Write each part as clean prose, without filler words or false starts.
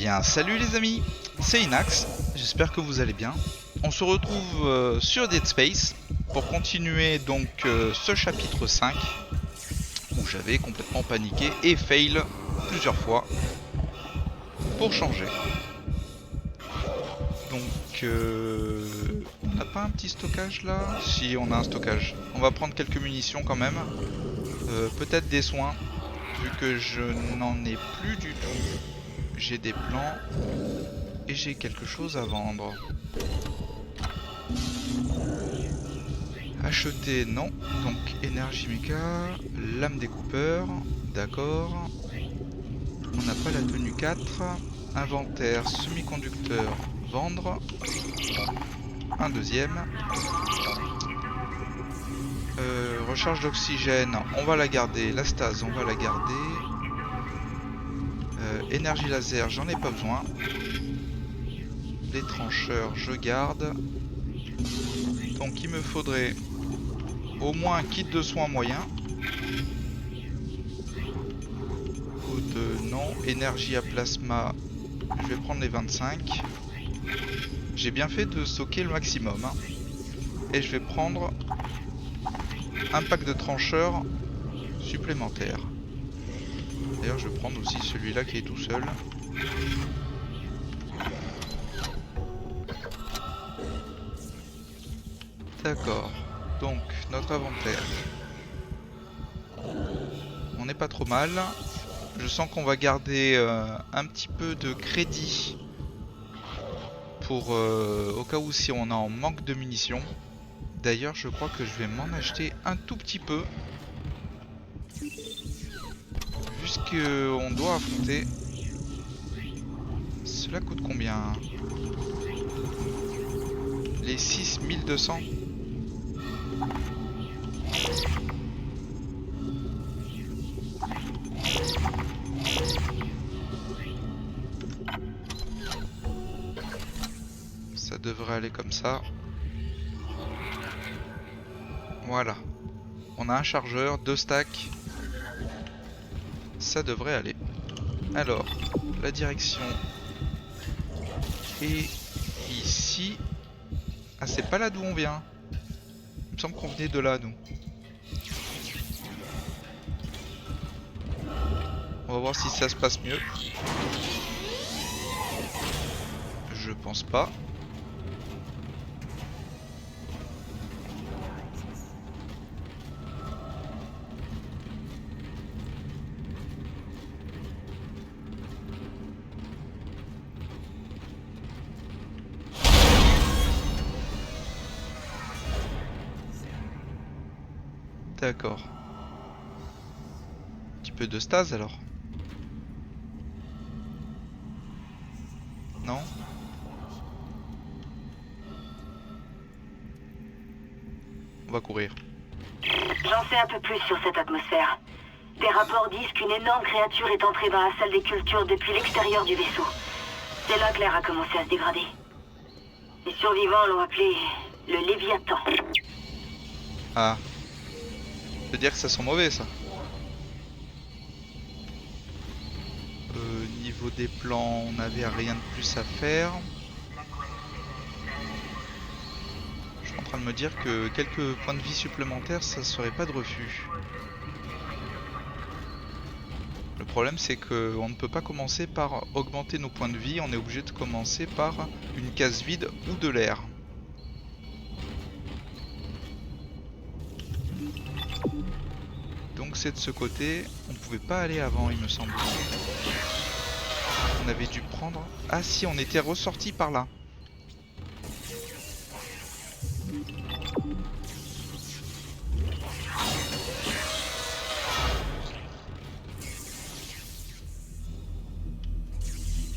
bien, salut les amis, c'est Inax, j'espère que vous allez bien. On se retrouve sur Dead Space pour continuer donc ce chapitre 5 où j'avais complètement paniqué et fail plusieurs fois pour changer. Donc on n'a pas un petit stockage là? Si, on a un stockage. On va prendre quelques munitions quand même, peut-être des soins vu que je n'en ai plus du tout. J'ai des plans et j'ai quelque chose à vendre. Acheter, non. Donc énergie méca, lame découpeur, d'accord. On n'a pas la tenue 4. Inventaire, semi-conducteur, vendre. Un deuxième. Recharge d'oxygène, on va la garder. La stase, on va la garder. Énergie laser, j'en ai pas besoin. Les trancheurs, je garde. Donc il me faudrait au moins un kit de soins moyen. Non. Énergie à plasma, je vais prendre les 25. J'ai bien fait de stocker le maximum. Hein. Et je vais prendre un pack de trancheurs supplémentaires. D'ailleurs, je vais prendre aussi celui-là qui est tout seul. D'accord. Donc, notre inventaire. On n'est pas trop mal. Je sens qu'on va garder un petit peu de crédit pour au cas où si on est en manque de munitions. D'ailleurs, je crois que je vais m'en acheter un tout petit peu. Vu ce qu'on doit affronter. Cela coûte combien? Les 6200. Ça devrait aller comme ça. Voilà. On a un chargeur, 2 stacks. Ça devrait aller. Alors, la direction est ici. Ah, c'est pas là d'où on vient. Il me semble qu'on venait de là, nous. On va voir si ça se passe mieux. Je pense pas. D'accord. Un petit peu de stase alors. Non? On va courir. J'en sais un peu plus sur cette atmosphère. Des rapports disent qu'une énorme créature est entrée dans la salle des cultures depuis l'extérieur du vaisseau. C'est là que l'air a commencé à se dégrader. Les survivants l'ont appelé le Léviathan. Ah. Ça veut dire que ça sent mauvais, ça. Niveau des plans, on n'avait rien de plus à faire. Je suis en train de me dire que quelques points de vie supplémentaires, ça serait pas de refus. Le problème, c'est qu'on ne peut pas commencer par augmenter nos points de vie, on est obligé de commencer par une case vide ou de l'air. Donc c'est de ce côté, on pouvait pas aller avant, il me semble. On avait dû prendre... Ah si, on était ressorti par là.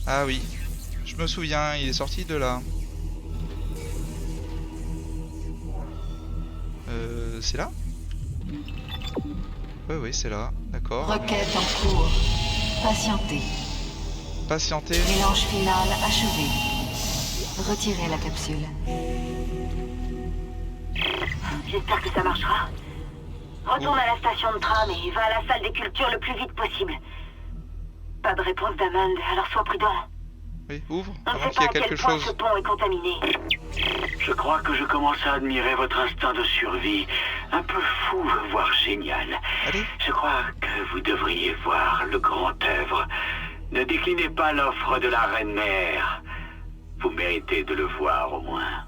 Ah oui, je me souviens, il est sorti de là. C'est là? Oui, c'est là, d'accord. Requête en cours. Patientez. Patienter. Mélange final achevé. Retirez la capsule. J'espère que ça marchera. Retourne à la station de tram et va à la salle des cultures le plus vite possible. Pas de réponse d'Amand, alors sois prudent. Oui, ouvre, On ne avant sait qu'il y pas ait à quel quelque point chose. ce pont est contaminé. Je crois que je commence à admirer votre instinct de survie. Un peu fou, voire génial. Allez, Je crois que vous devriez voir le grand œuvre. Ne déclinez pas l'offre de la reine mère. Vous méritez de le voir au moins.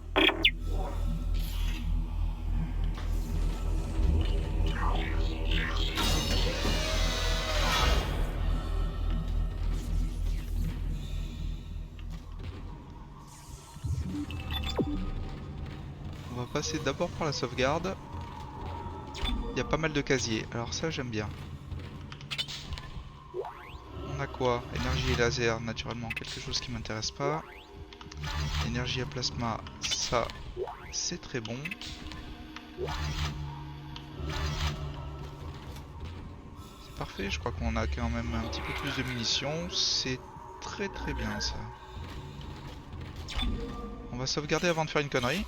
on va passer d'abord par la sauvegarde. Il y a pas mal de casiers, alors ça j'aime bien. On a quoi? Énergie et laser, naturellement, quelque chose qui m'intéresse pas. Énergie à plasma, ça c'est très bon. C'est parfait, je crois qu'on a quand même un petit peu plus de munitions. C'est très très bien ça. On va sauvegarder avant de faire une connerie.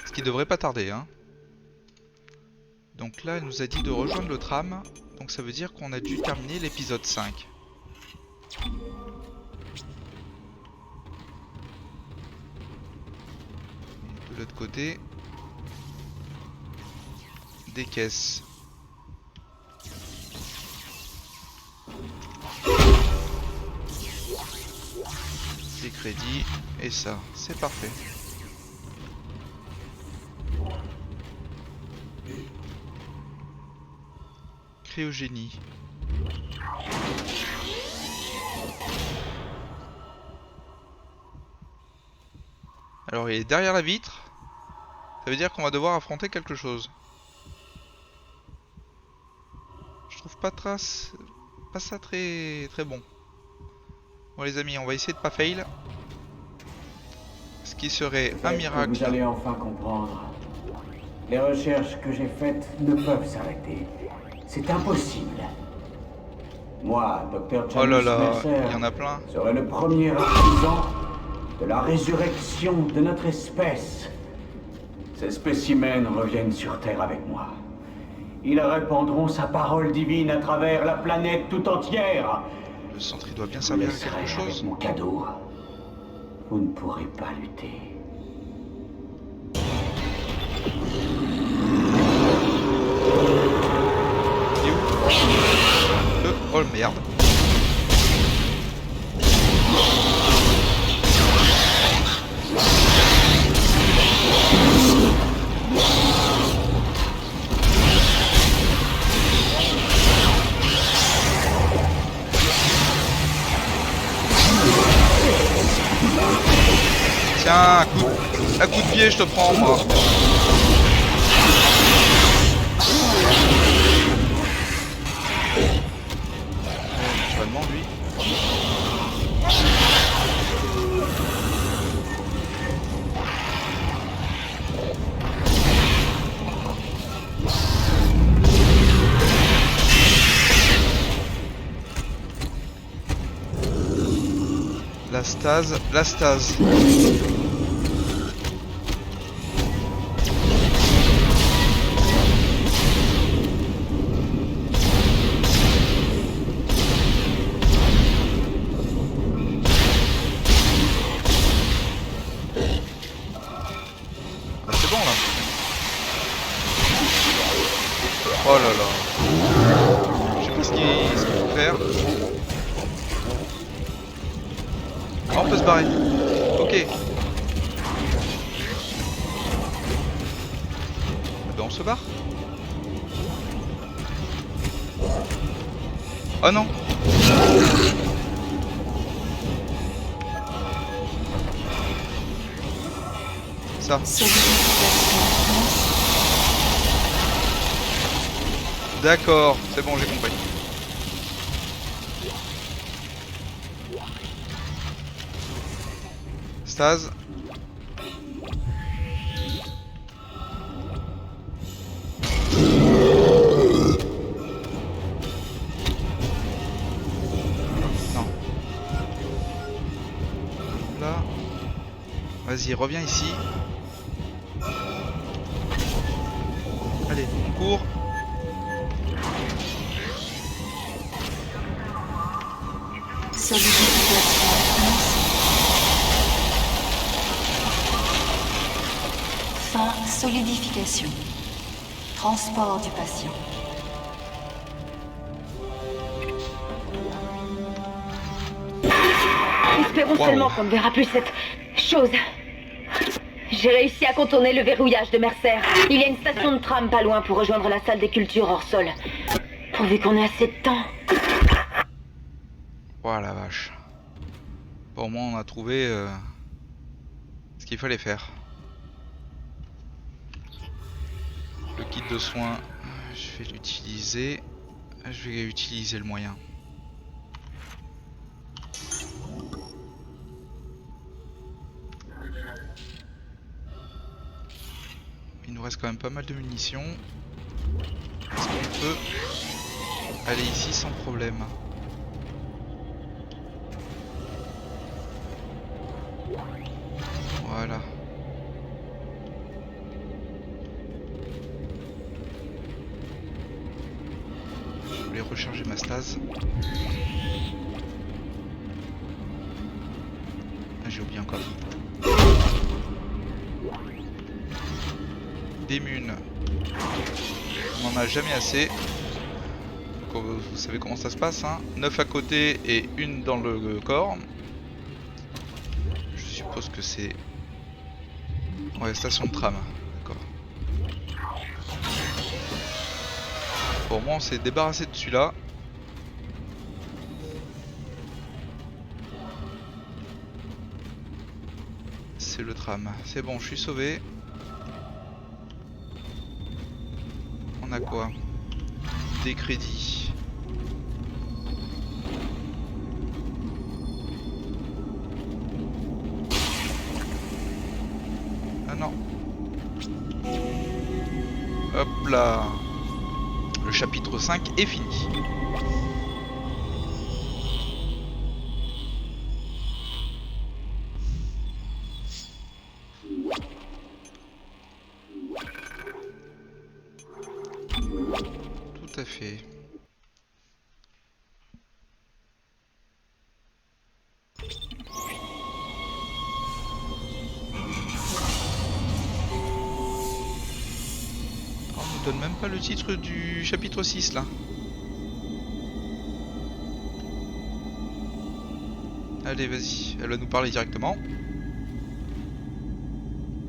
Ce qui devrait pas tarder, hein. Donc là, elle nous a dit de rejoindre le tram. Donc ça veut dire qu'on a dû terminer l'épisode 5. Et de l'autre côté, des caisses. Des crédits. Et ça, c'est parfait. Cryogénie. Alors il est derrière la vitre. Ça veut dire qu'on va devoir affronter quelque chose. Je trouve pas ça très bon. Bon les amis, on va essayer de pas fail. Ce qui serait un miracle. Vous allez enfin comprendre. Les recherches que j'ai faites ne peuvent s'arrêter. C'est impossible. Moi, Dr. Oh là James là, Mercer, il y en a plein. serai le premier artisan de la résurrection de notre espèce. Ces spécimens reviennent sur Terre avec moi. Ils répandront sa parole divine à travers la planète tout entière. Le centre il doit bien Je vous servir à laisserai quelque chose. avec mon cadeau. Vous ne pourrez pas lutter. Il est où? Oh merde. Tiens, un coup de pied, je te prends moi. Naturellement lui. La stase, la stase. Ah, c'est bon là. Oh là là. Je sais pas ce qu'il faut faire. Ah, on peut se barrer. Ok. Ah ben on se barre. Oh non. Ça. D'accord, c'est bon, j'ai compris. Stase. Non. Là. Vas-y, reviens ici. Allez, on court. Solidité Solidification. Transport du patient. Espérons Wow. seulement qu'on ne verra plus cette chose. J'ai réussi à contourner le verrouillage de Mercer. Il y a une station de tram pas loin pour rejoindre la salle des cultures hors sol. Pourvu qu'on ait assez de temps. Oh la vache. Bon, au moins on a trouvé ce qu'il fallait faire. Le kit de soins, je vais l'utiliser. Je vais utiliser le moyen. Il nous reste quand même pas mal de munitions. Est-ce qu'on peut aller ici sans problème? Voilà. Je voulais recharger ma stase. Ah, j'ai oublié encore. Des munes. On n'en a jamais assez. Donc, vous savez comment ça se passe, hein. 9 à côté et une dans le corps. Je suppose que c'est... Ouais, station de tram. D'accord. Bon, moi on s'est débarrassé de celui-là. C'est le tram. C'est bon, je suis sauvé. On a quoi? Des crédits. Ah non. Hop là. Le chapitre 5 est fini. Tout à fait. On nous donne même pas le titre du chapitre 6 là. Allez, vas-y, elle va nous parler directement.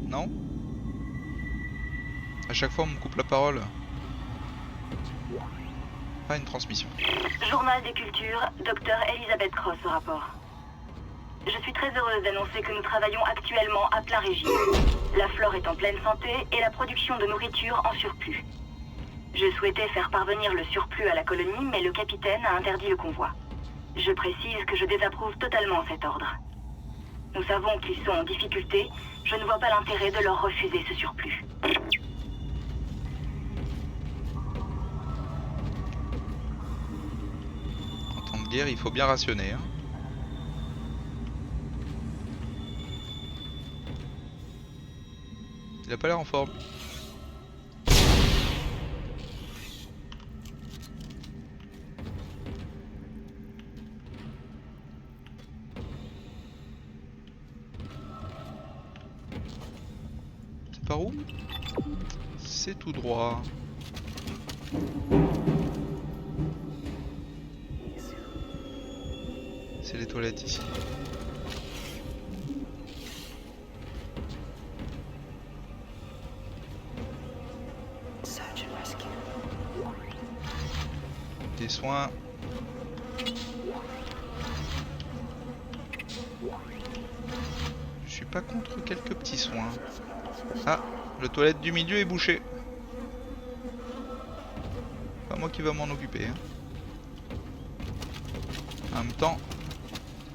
Non? À chaque fois on me coupe la parole. Pas une transmission. Journal des cultures, Dr Elisabeth Cross au rapport. Je suis très heureuse d'annoncer que nous travaillons actuellement à plein régime. La flore est en pleine santé et la production de nourriture en surplus. Je souhaitais faire parvenir le surplus à la colonie, mais le capitaine a interdit le convoi. Je précise que je désapprouve totalement cet ordre. Nous savons qu'ils sont en difficulté, je ne vois pas l'intérêt de leur refuser ce surplus. En temps de guerre, il faut bien rationner, hein. Il a pas l'air en forme. C'est par où? C'est tout droit. C'est les toilettes ici. Des soins. Je suis pas contre quelques petits soins. Ah, le toilette du milieu est bouché. Pas moi qui va m'en occuper, hein. En même temps,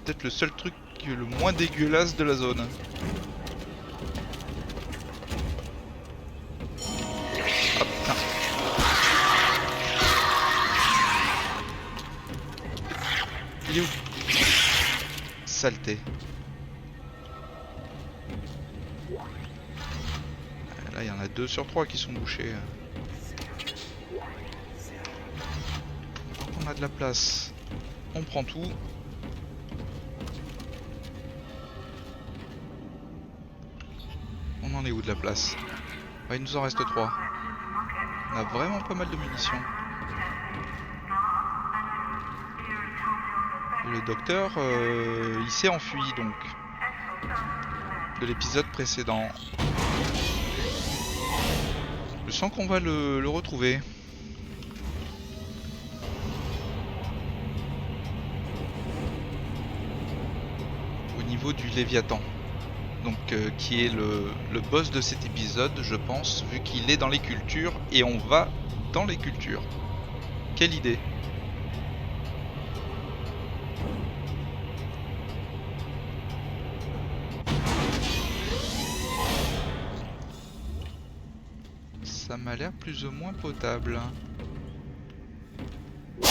peut-être le seul truc le moins dégueulasse de la zone. Ah putain. Il est où? Saleté. Là il y en a 2 sur 3 qui sont bouchés. Donc on a de la place. On prend tout. On en est où de la place? Ouais, il nous en reste 3. On a vraiment pas mal de munitions. Et le docteur, il s'est enfui donc. De l'épisode précédent. Je sens qu'on va le retrouver. Au niveau du Léviathan. Donc qui est le boss de cet épisode, je pense, vu qu'il est dans les cultures et on va dans les cultures. Quelle idée! Ça m'a l'air plus ou moins potable. Oh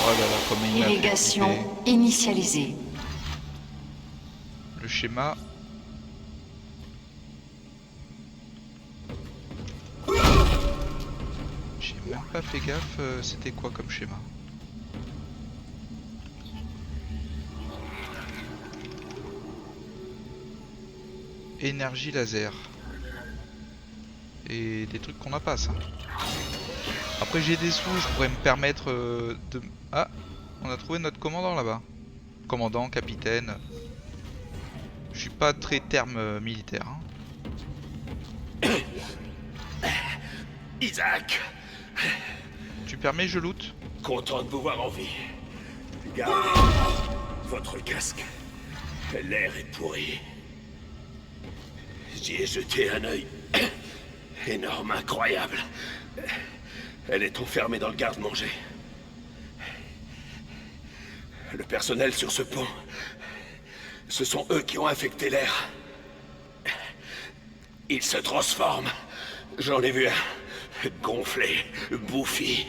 là là, comme il m'a fait Irrigation flipper. initialisée. Le schéma. J'ai même pas fait gaffe, c'était quoi comme schéma? Énergie laser. Et des trucs qu'on n'a pas, ça. Après j'ai des sous, je pourrais me permettre de... Ah, on a trouvé notre commandant là-bas. Commandant, capitaine. Je suis pas très terme militaire. Hein. Isaac, Tu permets, je loot? content de vous voir en vie. Gardez votre casque. L'air est pourri. J'y ai jeté un œil. Énorme, incroyable. Elle est enfermée dans le garde-manger. Le personnel sur ce pont, ce sont eux qui ont infecté l'air. Ils se transforment. J'en ai vu un. Gonflé, bouffi.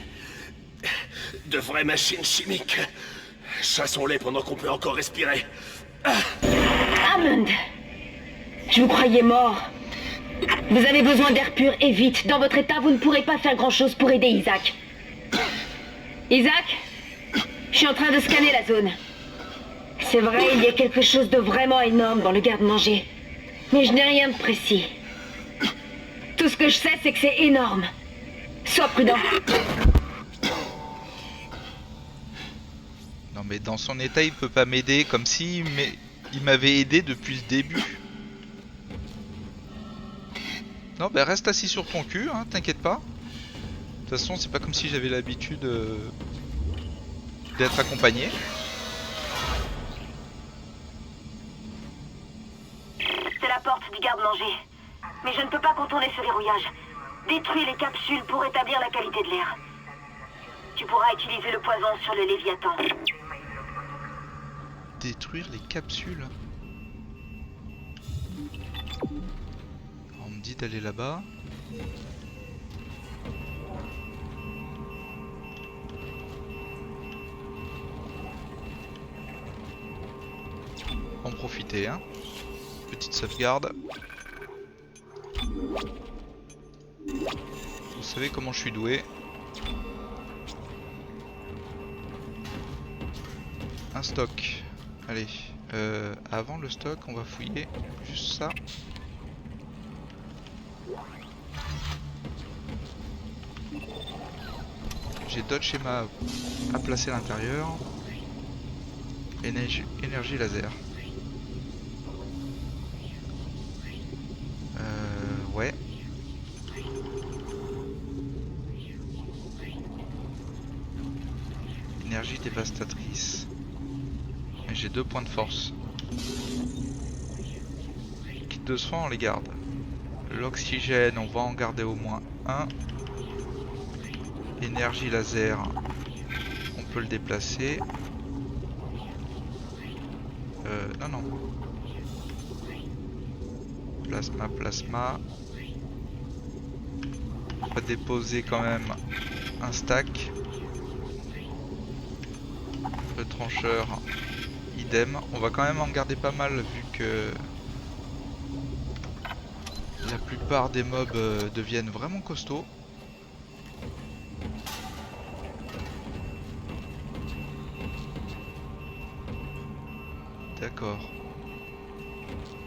De vraies machines chimiques. Chassons-les pendant qu'on peut encore respirer. Hammond! Je vous croyais mort. Vous avez besoin d'air pur et vite. Dans votre état, vous ne pourrez pas faire grand-chose pour aider Isaac. Isaac? Je suis en train de scanner la zone. C'est vrai, il y a quelque chose de vraiment énorme dans le garde-manger. Mais je n'ai rien de précis. Tout ce que je sais, c'est que c'est énorme. Sois prudent. Non mais dans son état il peut pas m'aider comme si il m'avait aidé depuis le début. Non bah reste assis sur ton cul, hein, t'inquiète pas. De toute façon c'est pas comme si j'avais l'habitude d'être accompagné. C'est la porte du garde-manger. Mais je ne peux pas contourner ce verrouillage. Détruis les capsules pour établir la qualité de l'air. Tu pourras utiliser le poison sur le Léviathan. Détruire les capsules. On me dit d'aller là-bas. En profiter, hein. Petite sauvegarde. Vous savez comment je suis doué. Un stock. Allez, avant le stock, on va fouiller juste ça. J'ai d'autres schémas à placer à l'intérieur. Énergie laser. Ouais. Énergie dévastatrice. J'ai 2 points de force. Kit de soins, on les garde. L'oxygène, on va en garder au moins un. Énergie laser, on peut le déplacer. Non. Plasma. On va déposer quand même un stack. Le trancheur, idem. On va quand même en garder pas mal vu que la plupart des mobs deviennent vraiment costauds. D'accord.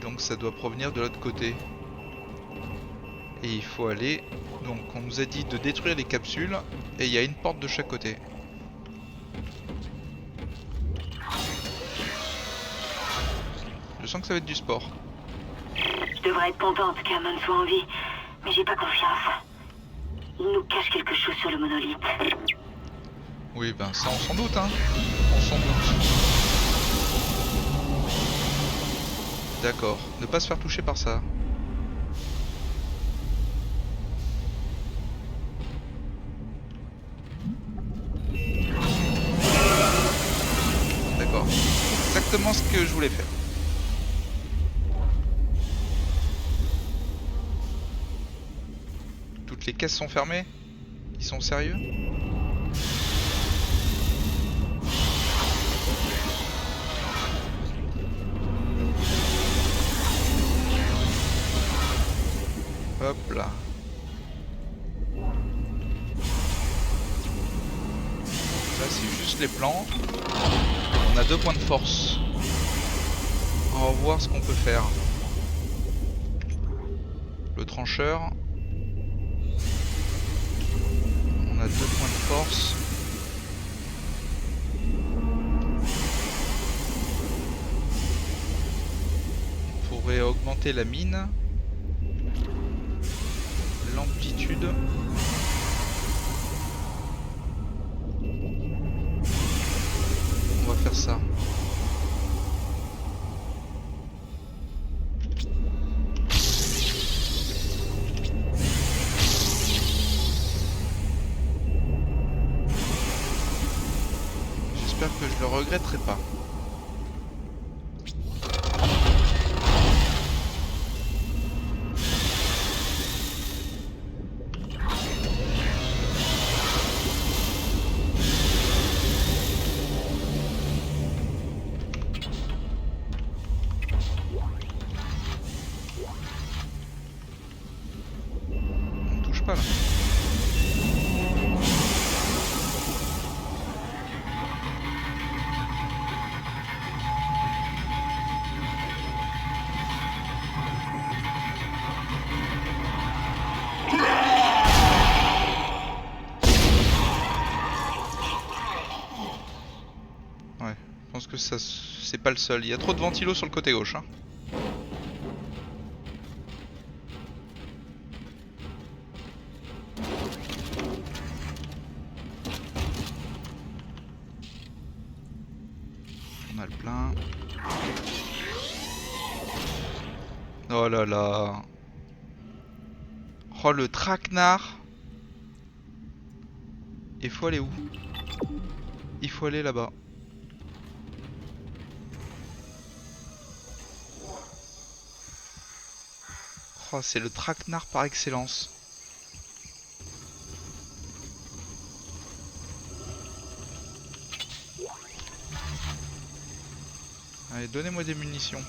Donc ça doit provenir de l'autre côté. Et il faut aller... Donc on nous a dit de détruire les capsules. Et il y a une porte de chaque côté. Je sens que ça va être du sport. Je devrais être contente qu'Amon soit en vie, mais j'ai pas confiance. Il nous cache quelque chose sur le monolithe. Oui, ben ça on s'en doute, hein. On s'en doute. D'accord. Ne pas se faire toucher par ça. D'accord. Exactement ce que je voulais faire. Toutes les caisses sont fermées? Ils sont sérieux? Hop là. Ça c'est juste les plans. On a 2 points de force. On va voir ce qu'on peut faire. Le trancheur. On a 2 points de force. On pourrait augmenter la mine. L'amplitude. On va faire ça. J'espère que je le regretterai pas. On touche pas là. Ouais, je pense que ça c'est pas le seul. Il y a trop de ventilos sur le côté gauche, hein. On a le plein. Oh là là. Oh le traquenard. Il faut aller où? Il faut aller là-bas. Oh, c'est le traquenard par excellence. Allez, donnez-moi des munitions.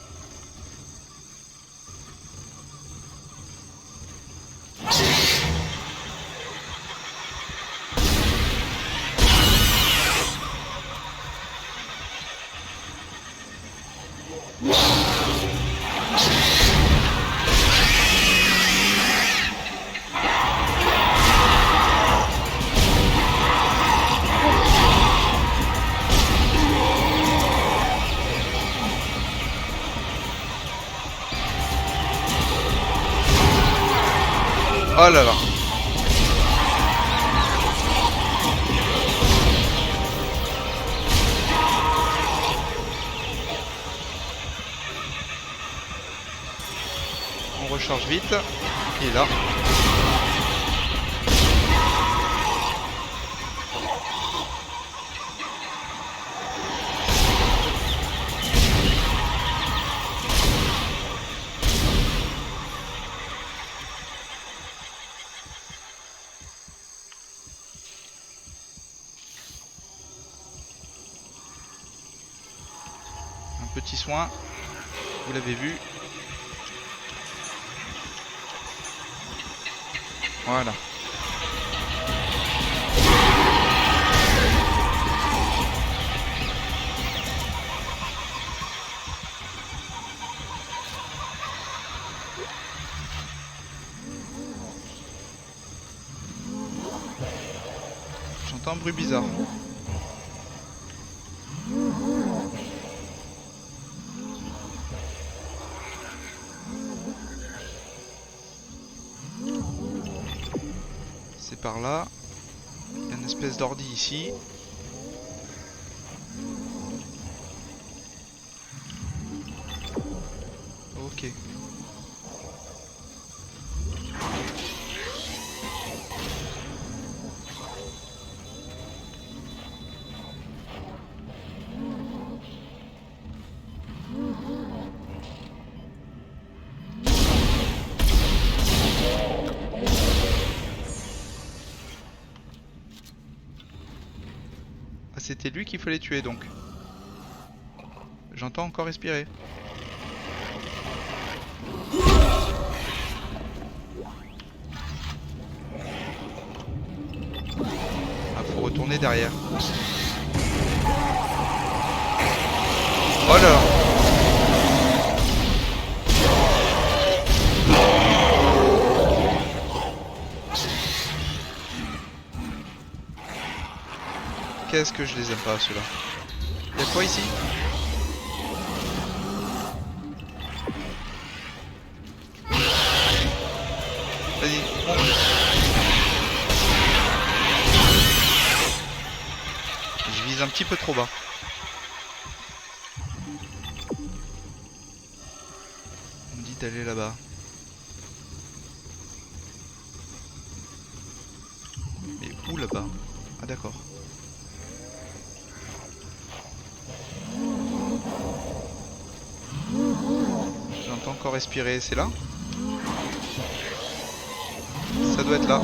Oh là là. On recharge vite. Et là. Petit soin, vous l'avez vu. Voilà. J'entends un bruit bizarre. C'est par là. Il y a une espèce d'ordi ici. Ok. Ah, c'était lui qu'il fallait tuer donc. J'entends encore respirer. Ah, faut retourner derrière. Oh là là. Qu'est-ce que je les aime pas ceux-là. Y'a quoi ici? Vas-y, monte. Je vise un petit peu trop bas. On me dit d'aller là-bas. Mais où là-bas? Ah d'accord. J'entends encore respirer, c'est là? Ça doit être là.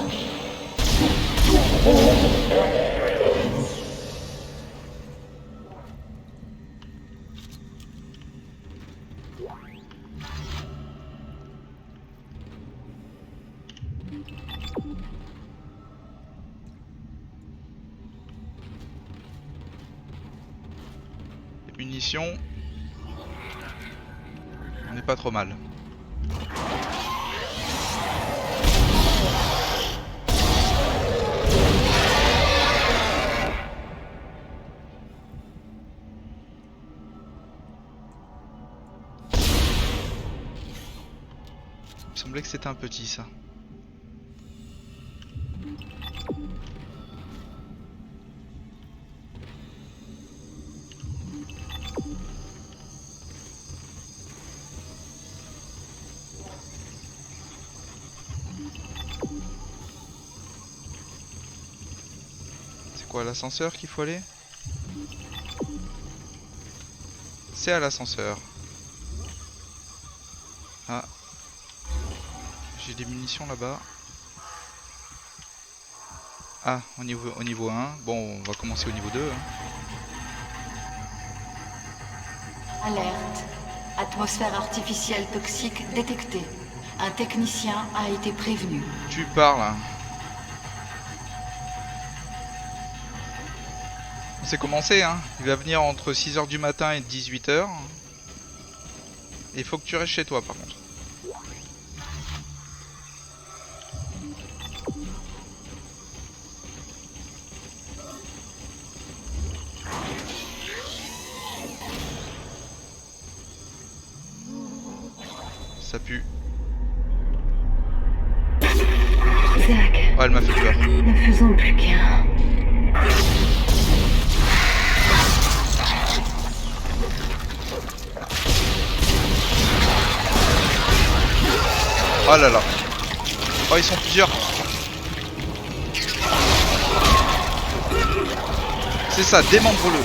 Les munitions. On n'est pas trop mal. Il me semblait que c'était un petit ça. C'est quoi, l'ascenseur qu'il faut aller? C'est à l'ascenseur. Ah. J'ai des munitions là-bas. Ah, au niveau 1. Bon, on va commencer au niveau 2. Alerte. Atmosphère artificielle toxique détectée. Un technicien a été prévenu. Tu parles. Hein. C'est commencé, hein. Il va venir entre 6h du matin et 18h. Et il faut que tu restes chez toi par contre. Ça pue. Zach, Oh, elle m'a fait peur. ne faisons plus qu'un. Oh là là. Oh, ils sont plusieurs. C'est ça, démembre-le.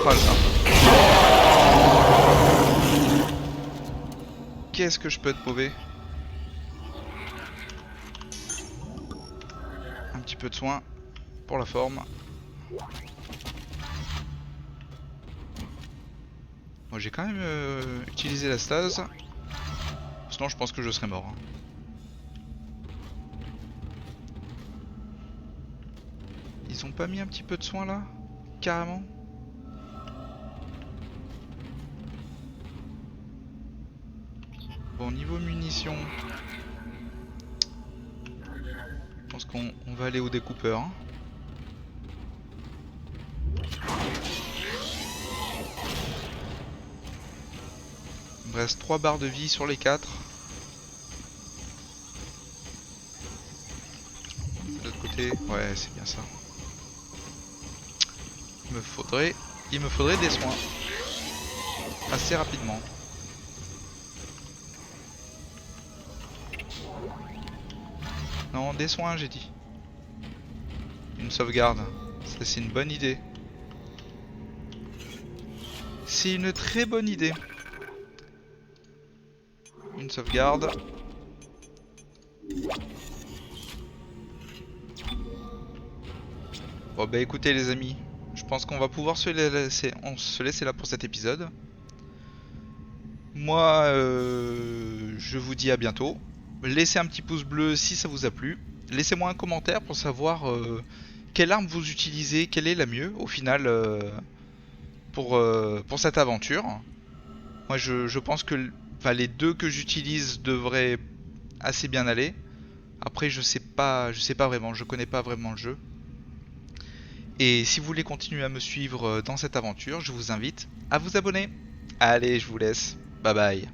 Oh là là. Qu'est-ce que je peux te pauver? Un petit peu de soin pour la forme. Moi j'ai quand même utilisé la stase. Sinon je pense que je serais mort. Hein. Ils ont pas mis un petit peu de soin là? Carrément? Bon, niveau munitions, je pense qu'on va aller au découpeur. Hein. Il me reste 3 barres de vie sur les 4. De l'autre côté, ouais, c'est bien ça. Il me faudrait des soins assez rapidement. Non, des soins, j'ai dit. Une sauvegarde, ça c'est une bonne idée. C'est une très bonne idée. Une sauvegarde. Bon bah écoutez les amis, je pense qu'on va pouvoir se laisser là pour cet épisode. Moi, je vous dis à bientôt. Laissez un petit pouce bleu si ça vous a plu. Laissez-moi un commentaire pour savoir quelle arme vous utilisez, quelle est la mieux au final pour cette aventure. Moi je pense que les deux que j'utilise devraient assez bien aller. Après je sais pas vraiment, je connais pas vraiment le jeu. Et si vous voulez continuer à me suivre dans cette aventure, je vous invite à vous abonner. Allez, je vous laisse. Bye bye.